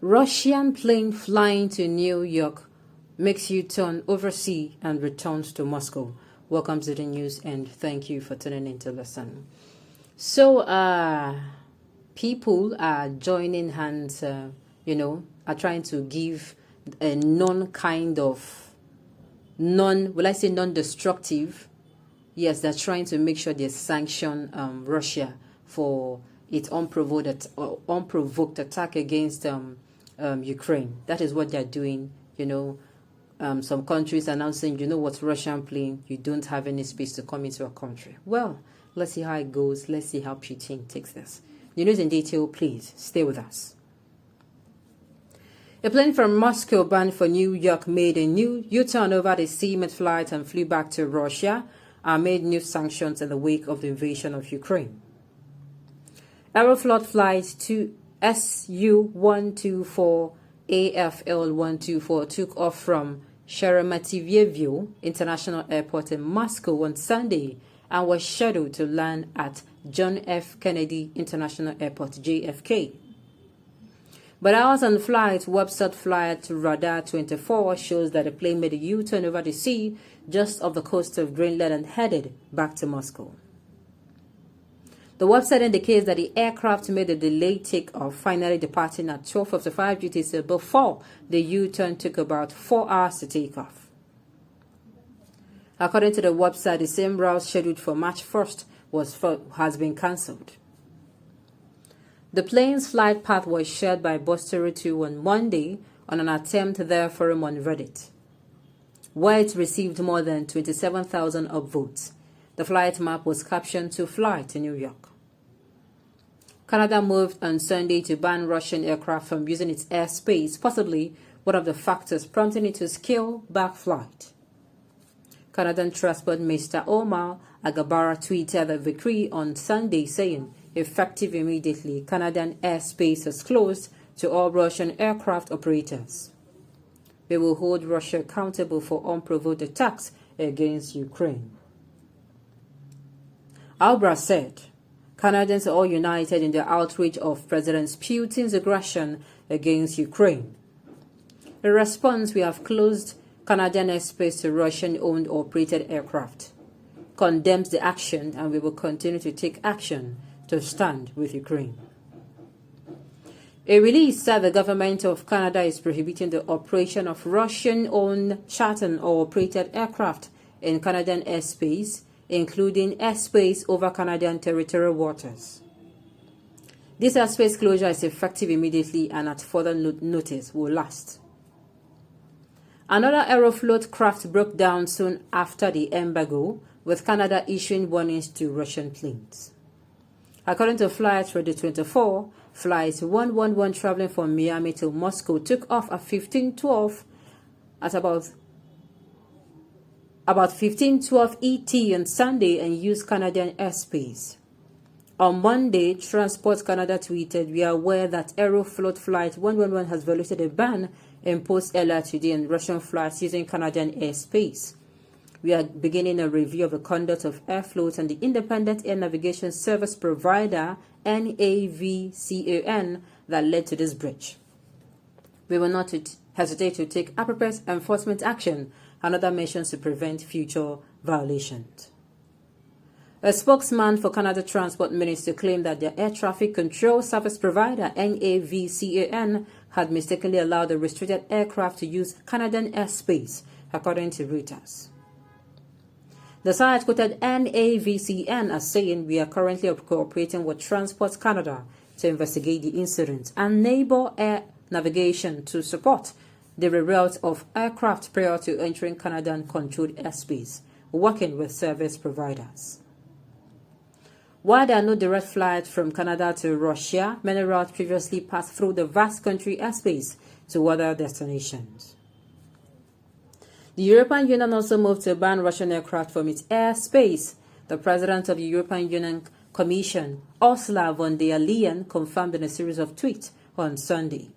Russian plane flying to New York makes U-turn overseas and returns to Moscow. Welcome to the news and thank you for tuning in to listen. So, people are joining hands, are trying to give a non-destructive. Yes, they're trying to make sure they sanction Russia for its unprovoked attack against Ukraine. That is what they're doing. Some countries announcing, what, Russian plane, you don't have any space to come into our country. Well, let's see how it goes. Let's see how Putin takes this. The news in detail, please stay with us. A plane from Moscow bound for New York made a new U-turn over the sea mid-flight and flew back to Russia amid new sanctions in the wake of the invasion of Ukraine. Aeroflot flight to SU-124 AFL-124 took off from Sheremetyevo International Airport in Moscow on Sunday and was scheduled to land at John F. Kennedy International Airport, JFK. But hours on flight, website Flight Radar 24 shows that the plane made a U-turn over the sea just off the coast of Greenland and headed back to Moscow. The website indicates that the aircraft made a delayed takeoff, finally departing at 12:55 UTC before the U-turn took about 4 hours to take off. According to the website, the same route scheduled for March 1st has been cancelled. The plane's flight path was shared by Bosteru2 on Monday on an attempt there forum on Reddit, where it received more than 27,000 upvotes. The flight map was captioned to fly to New York. Canada moved on Sunday to ban Russian aircraft from using its airspace, possibly one of the factors prompting it to scale back flight. Canadian Transport Minister Omar Agabara tweeted the decree on Sunday saying, effective immediately, Canadian airspace is closed to all Russian aircraft operators. We will hold Russia accountable for unprovoked attacks against Ukraine. Albra said, Canadians are all united in their outrage of President Putin's aggression against Ukraine. In response, we have closed Canadian airspace to Russian-owned or operated aircraft, condemns the action, and we will continue to take action to stand with Ukraine. A release said the government of Canada is prohibiting the operation of Russian-owned chartered or operated aircraft in Canadian airspace, including airspace over Canadian territorial waters. This airspace closure is effective immediately and at further notice will last. Another Aeroflot craft broke down soon after the embargo, with Canada issuing warnings to Russian planes. According to Flight Radar 24, Flight 111 traveling from Miami to Moscow took off at 15:12 at about 15:12 ET on Sunday and used Canadian airspace. On Monday, Transport Canada tweeted, we are aware that Aeroflot Flight 111 has violated a ban imposed earlier today on Russian flights using Canadian airspace. We are beginning a review of the conduct of Aeroflot and the independent air navigation service provider NAVCAN that led to this breach. We will not hesitate to take appropriate enforcement action and other measures to prevent future violations. A spokesman for Canada Transport Ministry claimed that their air traffic control service provider NAVCAN had mistakenly allowed a restricted aircraft to use Canadian airspace, according to Reuters. The site quoted NAVCAN as saying, we are currently cooperating with Transport Canada to investigate the incident and enable air navigation to support the reroute of aircraft prior to entering Canadian-controlled airspace, working with service providers. While there are no direct flights from Canada to Russia, many routes previously passed through the vast country airspace to other destinations. The European Union also moved to ban Russian aircraft from its airspace. The President of the European Union Commission, Ursula von der Leyen, confirmed in a series of tweets on Sunday.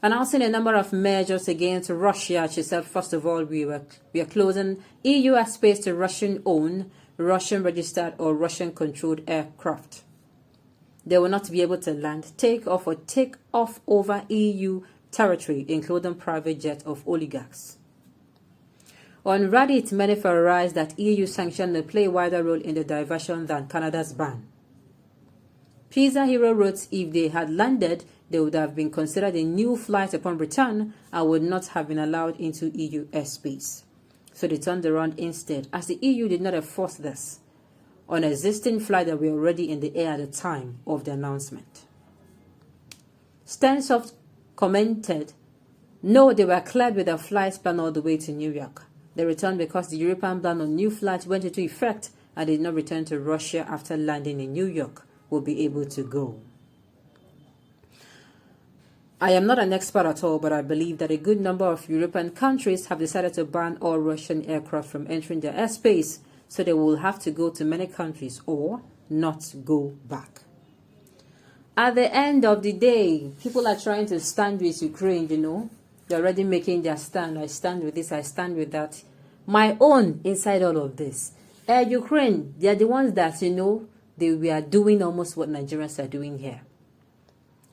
Announcing a number of measures against Russia, she said, first of all, we are closing EU airspace to Russian-owned, Russian-registered or Russian-controlled aircraft. They will not be able to land, take off, or take off over EU territory, including private jets of oligarchs. On Reddit, many theorized that EU sanctions may play a wider role in the diversion than Canada's ban. Pizza Hero wrote if they had landed, they would have been considered a new flight upon return and would not have been allowed into EU airspace. So they turned around instead, as the EU did not enforce this on existing flights that were already in the air at the time of the announcement. Stansoft commented, no, they were cleared with their flights planned all the way to New York. They returned because the European ban on new flights went into effect and did not return to Russia after landing in New York. Will be able to go. I am not an expert at all, but I believe that a good number of European countries have decided to ban all Russian aircraft from entering their airspace, so they will have to go to many countries or not go back. At the end of the day, people are trying to stand with Ukraine, They're already making their stand. I stand with this, I stand with that. My own inside all of this. Ukraine, they are the ones that, they were doing almost what Nigerians are doing here,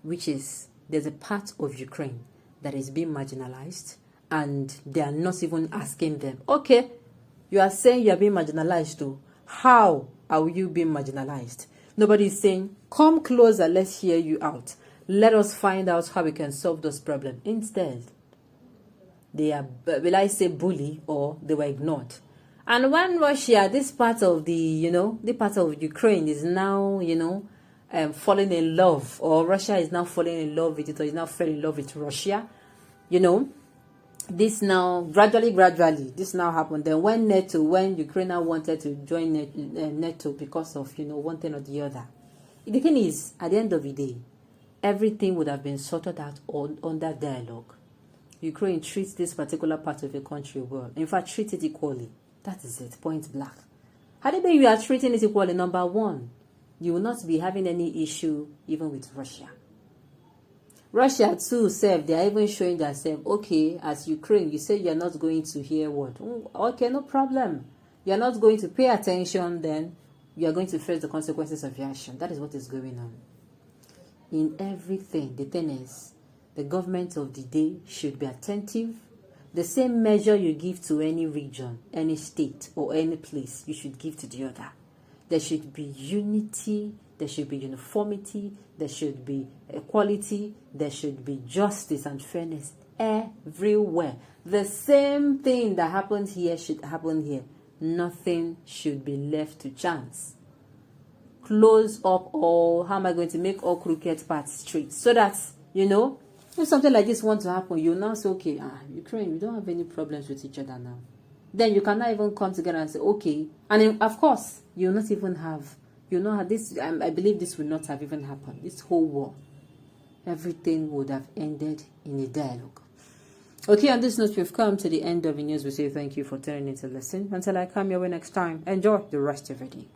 which is there's a part of Ukraine that is being marginalized and they are not even asking them, okay, you are saying you are being marginalized too. How are you being marginalized? Nobody is saying, come closer, let's hear you out. Let us find out how we can solve those problems. Instead, they are, will I say bully, or they were ignored. And when Russia, this part of the part of Ukraine is now, falling in love, or Russia is now falling in love with it, or is now falling in love with Russia, this now, gradually, this now happened. Then when Ukraine now wanted to join NATO because of, one thing or the other. The thing is, at the end of the day, everything would have been sorted out under dialogue. Ukraine treats this particular part of the country well. In fact, treat it equally. That is it, point blank. Had it been you are treating it equally, number one, you will not be having any issue even with Russia. Russia too, they are even showing themselves, okay, as Ukraine, you say you are not going to hear what? Okay, no problem. You are not going to pay attention, then you are going to face the consequences of your action. That is what is going on. In everything, the thing is, the government of the day should be attentive. The same measure you give to any region, any state, or any place, you should give to the other. There should be unity, there should be uniformity, there should be equality, there should be justice and fairness everywhere. The same thing that happens here should happen here. Nothing should be left to chance. Close up all, how am I going to make all crooked paths straight? So that, if something like this wants to happen, you now say, okay, Ukraine, we don't have any problems with each other now. Then you cannot even come together and say, okay. And of course, you'll not even have, this, I believe this will not have even happened. This whole war, everything would have ended in a dialogue. Okay, on this note, we've come to the end of the news. We say thank you for tuning in to listen. Until I come your way next time, enjoy the rest of your day.